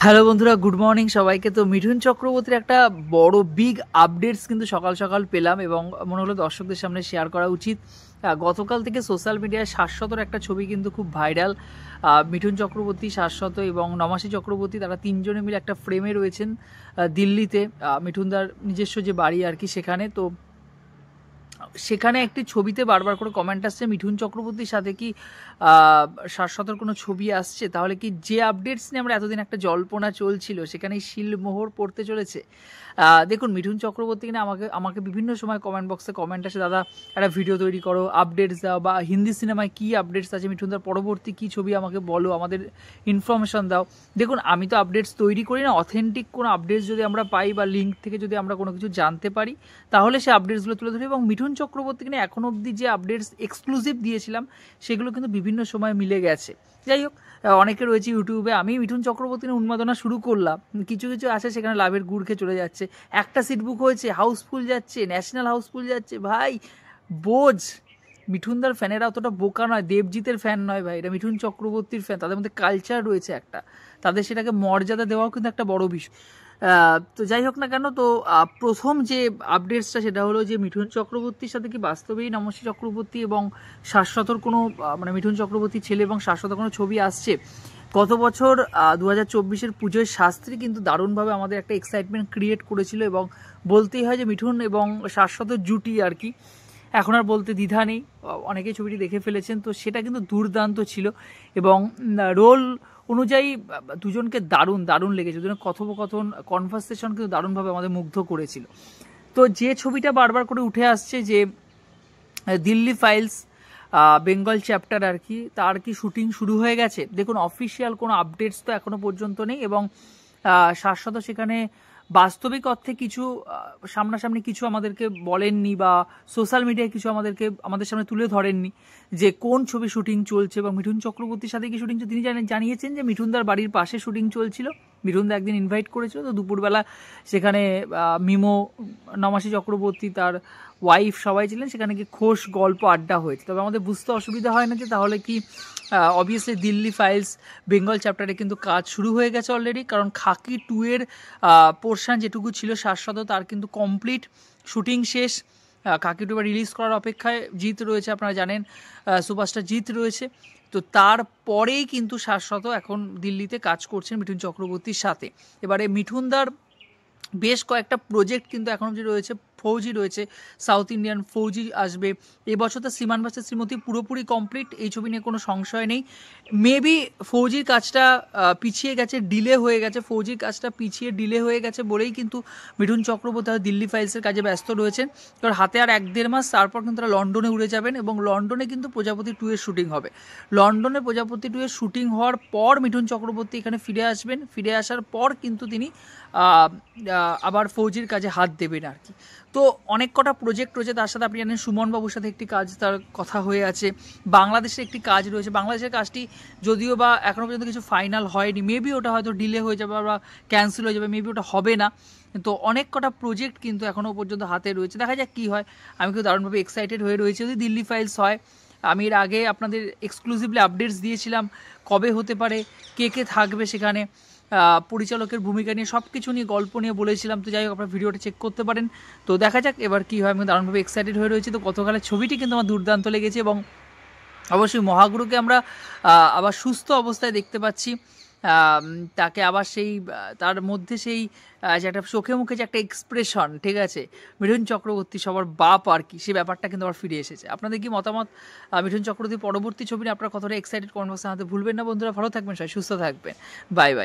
Hello বন্ধুরা, good morning সবাইকে। তো মিঠুন চক্রবর্তীর একটা বড় বিগ আপডেটস কিন্তু সকাল সকাল পেলাম এবং মনে হলো দর্শকদের সামনে শেয়ার করা উচিত। গতকাল থেকে সোশ্যাল মিডিয়ায় শাশ্বতর একটা ছবি কিন্তু খুব ভাইরাল। মিঠুন চক্রবর্তী, শাশ্বত এবং নমাসী চক্রবর্তী, তারা তিনজনে মিলে একটা ফ্রেমে রয়েছেন দিল্লিতে, মিঠুনদার নিজস্ব যে বাড়ি আর কি সেখানে। তো সেখানে একটি ছবিতে বারবার করে কমেন্ট আসছে, মিঠুন চক্রবর্তীর সাথে কি শাশ্বতর কোনো ছবি আসছে, তাহলে কি যে আপডেটস নিয়ে আমরা এতদিন একটা জল্পনা চলছিল সেখানেই শিলমোহর পড়তে চলেছে। দেখুন, মিঠুন চক্রবর্তী কিনা আমাকে বিভিন্ন সময় কমেন্ট বক্সে কমেন্ট আসে, দাদা একটা ভিডিও তৈরি করো, আপডেটস দাও, বা হিন্দি সিনেমায় কী আপডেটস আছে, মিঠুনদার পরবর্তী কী ছবি আমাকে বলো, আমাদের ইনফরমেশন দাও। দেখুন, আমি তো আপডেটস তৈরি করি না, অথেন্টিক কোনো আপডেটস যদি আমরা পাই বা লিঙ্ক থেকে যদি আমরা কোনো কিছু জানতে পারি তাহলে সেই আপডেটসগুলো তুলে ধরি। এবং মিঠুন চক্রবর্তী কিনা এখনও অবধি যে আপডেটস এক্সক্লুসিভ দিয়েছিলাম সেগুলো কিন্তু বিভিন্ন সময় মিলে গেছে। যাই হোক, অনেকে রয়েছে ইউটিউবে, আমি মিঠুন চক্রবর্তী নিয়ে উন্মাদনা শুরু করলাম, কিছু কিছু আছে সেখানে লাভের গুড় খেয়ে চলে যাচ্ছে। একটা সিট বুক হয়েছে, হাউসফুল যাচ্ছে, ন্যাশনাল হাউসফুল যাচ্ছে। ভাই বোঝ, মিঠুনদার ফ্যানেরা অতটা বোকা নয়, দেবজিতের ফ্যান নয় ভাই, এটা মিঠুন চক্রবর্তীর ফ্যান, তাদের মধ্যে কালচার রয়েছে একটা, তাদের সেটাকে মর্যাদা দেওয়াও কিন্তু একটা বড় বিষয়। তো যাই হোক না কেন, তো প্রথম যে আপডেটসটা সেটা হলো যে মিঠুন চক্রবর্তীর সাথে কি বাস্তবেই নমশ্রী চক্রবর্তী এবং শাশ্বতর কোনো মানে মিঠুন চক্রবর্তীর ছেলে এবং শাশ্বতর কোনো ছবি আসছে। গত বছর 2024-এর পুজোয় শাস্ত্রী কিন্তু দারুণভাবে আমাদের একটা এক্সাইটমেন্ট ক্রিয়েট করেছিল এবং বলতেই হয় যে মিঠুন এবং শাশ্বতর জুটি আর কি, এখন আর বলতে দ্বিধা নেই, অনেকেই ছবিটি দেখে ফেলেছেন। তো সেটা কিন্তু দুর্দান্ত ছিল এবং রোল অনুযায়ী দুজনকে দারুণ দারুণ লেগেছে, দুজনের কথোপকথন, কনভারসেশন কিন্তু দারুণভাবে আমাদের মুগ্ধ করেছিল। তো যে ছবিটা বারবার করে উঠে আসছে যে দিল্লি ফাইলস বেঙ্গল চ্যাপ্টার আর কি, তার কি শুটিং শুরু হয়ে গেছে। দেখুন, অফিসিয়াল কোনো আপডেটস তো এখনো পর্যন্ত নেই এবং শাশ্বত সেখানে বাস্তবিক অর্থে কিছু সামনাসামনি কিছু আমাদেরকে বলেননি বা সোশ্যাল মিডিয়ায় কিছু আমাদের সামনে তুলে ধরেননি যে কোন ছবি শুটিং চলছে এবং মিঠুন চক্রবর্তীর সাথে কি শুটিং। তিনি জানিয়েছেন যে মিঠুনদার বাড়ির পাশে শুটিং চলছিল, মিঠুনদা একদিন ইনভাইট করেছিল, তো দুপুরবেলা সেখানে মিমো, নমাসী চক্রবর্তী, তার ওয়াইফ সবাই ছিলেন, সেখানে কি খোশ গল্প আড্ডা হয়েছে। তবে আমাদের বুঝতে অসুবিধা হয় না যে তাহলে কি অবভিয়াসলি দিল্লি ফাইলস বেঙ্গল চ্যাপ্টারে কিন্তু কাজ শুরু হয়ে গেছে অলরেডি, কারণ খাকি 2 এর পোর্শন যেটুকু ছিল শাশ্বত তার কিন্তু কমপ্লিট শুটিং শেষ। খাকি 2 রিলিজ করার অপেক্ষায় জিৎ রয়েছে, আপনারা জানেন সুপারস্টার জিৎ রয়েছে। তো তারপরেই কিন্তু শাশ্বত এখন দিল্লিতে কাজ করছেন মিঠুন চক্রবর্তীর সাথে। এবারে মিঠুনদার বেশ কয়েকটা প্রজেক্ট কিন্তু এখন যে রয়েছে, ফৌজি রয়েছে, সাউথ ইন্ডিয়ান ফৌজি আসবে এবছর, তো শ্রীমান ভার্সেস শ্রীমতী পুরোপুরি কমপ্লিট, এই ছবি নিয়ে কোনো সংশয় নেই। মেবি ফৌজির কাজটা পিছিয়ে গেছে, ডিলে হয়ে গেছে, ফৌজির কাজটা পিছিয়ে ডিলে হয়ে গেছে বলেই কিন্তু মিঠুন চক্রবর্তী দিল্লি ফাইলসের কাজে ব্যস্ত রয়েছেন। কারণ হাতে আর 1-1.5 মাস, তারপর কিন্তু তারা লন্ডনে উড়ে যাবেন এবং লন্ডনে কিন্তু প্রজাপতি 2 এর শুটিং হবে। লন্ডনে প্রজাপতি 2 এর শুটিং হওয়ার পর মিঠুন চক্রবর্তী এখানে ফিরে আসবেন, ফিরে আসার পর কিন্তু তিনি আবার ফৌজির কাজে হাত দেবেন আর কি। তো অনেক কটা প্রজেক্ট রয়েছে, তার সাথে আপনি জানেন সুমন বাবুর সাথে একটি কাজ তার কথা হয়ে আছে, বাংলাদেশের একটি কাজ রয়েছে। বাংলাদেশের কাজটি যদিও বা এখনও পর্যন্ত কিছু ফাইনাল হয়নি, মেবি ওটা হয়তো ডিলে হয়ে যাবে বা ক্যান্সেল হয়ে যাবে, মেবি ওটা হবে না। তো অনেক কটা প্রজেক্ট কিন্তু এখনও পর্যন্ত হাতে রয়েছে, দেখা যাক কী হয়। আমি কিন্তু দারুণভাবে এক্সাইটেড হয়ে রয়েছি যদি দিল্লি ফাইলস হয়। আমি এর আগে আপনাদের এক্সক্লুসিভলি আপডেটস দিয়েছিলাম কবে হতে পারে, কে কে থাকবে সেখানে, পরিচালকের ভূমিকা নিয়ে, সব কিছু নিয়ে গল্প নিয়ে বলেছিলাম। তো যাই হোক, আপনার ভিডিওটা চেক করতে পারেন। তো দেখা যাক এবার কী হয়, আমি দারুণভাবে এক্সাইটেড হয়ে রয়েছি। তো গতকালের ছবিটি কিন্তু আমার দুর্দান্ত লেগেছে এবং অবশ্যই মহাগুরুকে আমরা আবার সুস্থ অবস্থায় দেখতে পাচ্ছি, তাকে আবার সেই তার মধ্যে সেই যে একটা চোখে মুখে যে একটা এক্সপ্রেশন, ঠিক আছে, মিঠুন চক্রবর্তী সবার বাপ আর কি, সেই ব্যাপারটা কিন্তু আবার ফিরে এসেছে। আপনাদের কি মতামত মিঠুন চক্রবর্তীর পরবর্তী ছবি নিয়ে? আপনারা কতটা এক্সাইটেড কমেন্ট বক্সে জানাতে ভুলবেন না বন্ধুরা। ভালো থাকবেন, সবাই সুস্থ থাকবেন, বাই বাই।